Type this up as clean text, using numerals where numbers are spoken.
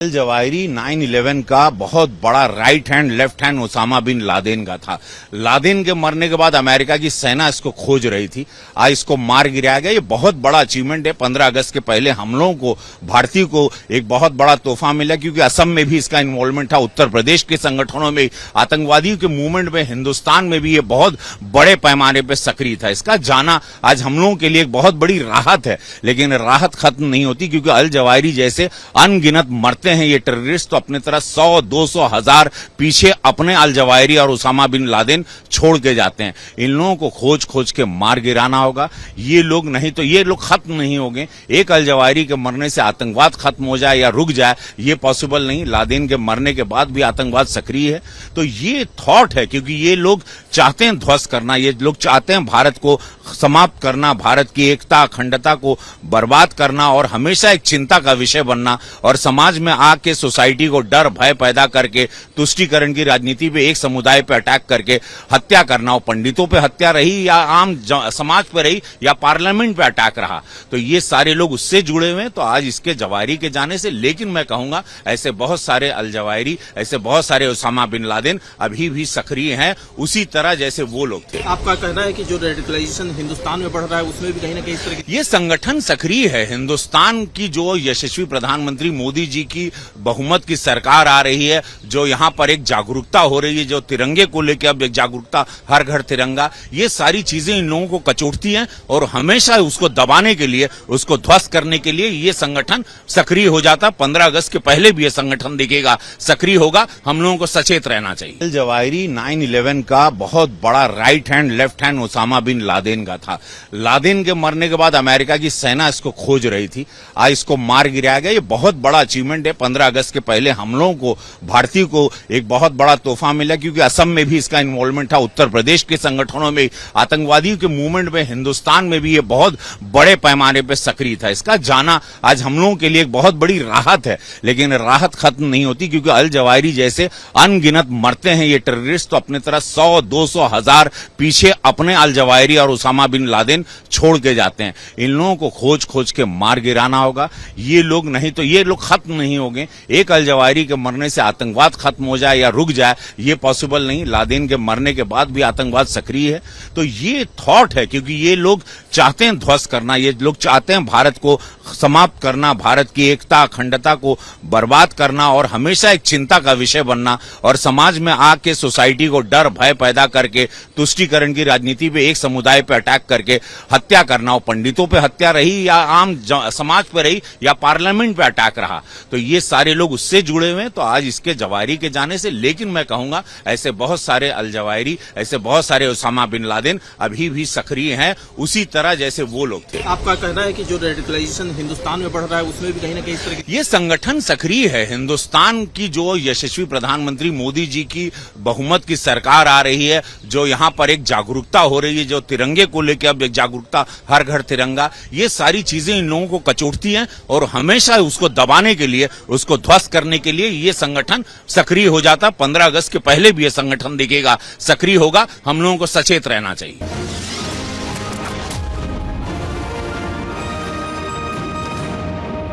Al Zawahiri 9/11 का बहुत बड़ा right hand left hand Osama bin Laden का था। लादेन के मरने के बाद अमेरिका की सेना इसको खोज रही थी, आज इसको मार गिराया गया। ये बहुत बड़ा अचीवमेंट है। 15 अगस्त के पहले हम लोगों को, भारतीय को एक बहुत बड़ा तोहफा मिला, क्योंकि असम में भी इसका इन्वॉल्वमेंट था, उत्तर प्रदेश के संगठनों में, आतंकवादियों के मूवमेंट में, हिंदुस्तान में भी ये बहुत बड़े पैमाने पर सक्रिय था। इसका जाना आज हम लोगों के लिए एक बहुत बड़ी राहत है, लेकिन राहत खत्म नहीं होती, क्योंकि अल जवाहिरी जैसे अनगिनत मरते हैं ये टेररिस्ट, तो अपने तरह 100, 200, 1000 पीछे अपने अल जवाहिरी और उसामा बिन लादेन छोड़ के जाते हैं। इन लोगों को खोज खोज के मार गिराना होगा। ये लोग नहीं तो ये लोग खत्म नहीं होंगे। एक अल जवाहिरी के मरने से आतंकवाद खत्म हो जाए या रुक जाए, ये पॉसिबल नहीं। लादेन के मरने के बाद भी आतंकवाद सक्रिय है। तो ये थॉट है, क्योंकि ये लोग चाहते हैं ध्वस्त करना, ये लोग चाहते हैं भारत को समाप्त करना, भारत की एकता अखंडता को बर्बाद करना, और हमेशा एक चिंता का विषय बनना, और समाज में आके सोसाइटी को डर भय पैदा करके तुष्टीकरण की राजनीति पे, एक समुदाय पे अटैक करके हत्या करना। और पंडितों पे हत्या रही या आम समाज पे रही या पार्लियामेंट पे अटैक रहा, तो ये सारे लोग उससे जुड़े हुए हैं। तो आज इसके जवाहिरी के जाने से, लेकिन मैं कहूंगा ऐसे बहुत सारे अल जवाहिरी, ऐसे बहुत सारे उसामा बिन लादेन अभी भी सक्रिय हैं, उसी तरह जैसे वो लोग थे। आपका कहना है कि जो रेडिकलाइजेशन हिंदुस्तान में बढ़ रहा है, उसमें भी कहीं ना कहीं इस तरह ये संगठन सक्रिय है। हिंदुस्तान की जो यशस्वी प्रधानमंत्री मोदी जी की बहुमत की सरकार आ रही है, जो यहाँ पर एक जागरूकता हो रही है, जो तिरंगे को लेकर अब एक जागरूकता, हर घर तिरंगा, ये सारी चीजें इन लोगों को कचोटती हैं, और हमेशा उसको दबाने के लिए, उसको ध्वस्त करने के लिए ये संगठन सक्रिय हो जाता। 15 अगस्त के पहले भी ये संगठन दिखेगा, सक्रिय होगा। हम लोगों को सचेत रहना चाहिए। अल जवाहिरी 9/11 का बहुत बड़ा right hand left hand Osama bin Laden का था। लादेन के मरने के बाद अमेरिका की सेना इसको खोज रही थी, आज इसको मार गिराया गया। ये बहुत बड़ा अचीवमेंट है। 15 अगस्त के पहले हम लोगों को, भारतीय को एक बहुत बड़ा तोहफा मिला, क्योंकि असम में भी इसका इन्वॉल्वमेंट था, उत्तर प्रदेश के संगठनों में, आतंकवादियों के मूवमेंट में, हिंदुस्तान में भी ये बहुत बड़े पैमाने पर सक्रिय था। इसका जाना आज हम लोगों के लिए एक बहुत बड़ी राहत है, लेकिन राहत खत्म नहीं होती, क्योंकि अल जवाहिरी जैसे अनगिनत मरते हैं ये टेररिस्ट, तो अपने तरह 100, 200, 1000 पीछे अपने अल जवाहिरी और उसामा बिन लादेन छोड़ के जाते हैं। इन लोगों को खोज खोज के मार गिराना होगा। ये लोग नहीं तो ये लोग खत्म नहीं होंगे। एक अल जवाहिरी के मरने से आतंकवाद खत्म हो जाए या रुक जाए, ये पॉसिबल नहीं। लादेन के मरने के बाद भी आतंकवाद सक्रिय है। तो ये थॉट है, क्योंकि ये लोग चाहते हैं ध्वस्त करना, ये लोग चाहते हैं भारत को समाप्त करना, भारत की एकता अखंडता को बर्बाद करना, और हमेशा एक चिंता का विषय बनना, और समाज में आके सोसाइटी को डर भय पैदा करके तुष्टीकरण की राजनीति पे, एक समुदाय पे अटैक करके हत्या करना। और पंडितों पे हत्या रही या आम समाज पे रही या पार्लियामेंट पे अटैक रहा, तो ये सारे लोग उससे जुड़े हुए हैं। तो आज इसके जवाहिरी के जाने से, लेकिन मैं कहूंगा ऐसे बहुत सारे अल जवाहिरी, ऐसे बहुत सारे उसामा बिन लादेन अभी भी सक्रिय हैं, उसी तरह जैसे वो लोग थे। आपका कहना है कि जो रेडिकलाइजेशन हिंदुस्तान में बढ़ रहा है, उसमें भी कहीं ना कहीं इस तरह ये संगठन सक्रिय है। हिंदुस्तान की जो यशस्वी प्रधानमंत्री मोदी जी की बहुमत की सरकार आ रही है, जो यहाँ पर एक जागरूकता हो रही है, जो तिरंगे को लेकर अब एक जागरूकता, हर घर तिरंगा, ये सारी चीजें इन लोगों को कचोटती हैं, और हमेशा उसको दबाने के लिए, उसको ध्वस्त करने के लिए ये संगठन सक्रिय हो जाता। 15 अगस्त के पहले भी ये संगठन दिखेगा, सक्रिय होगा। हम लोगों को सचेत रहना चाहिए।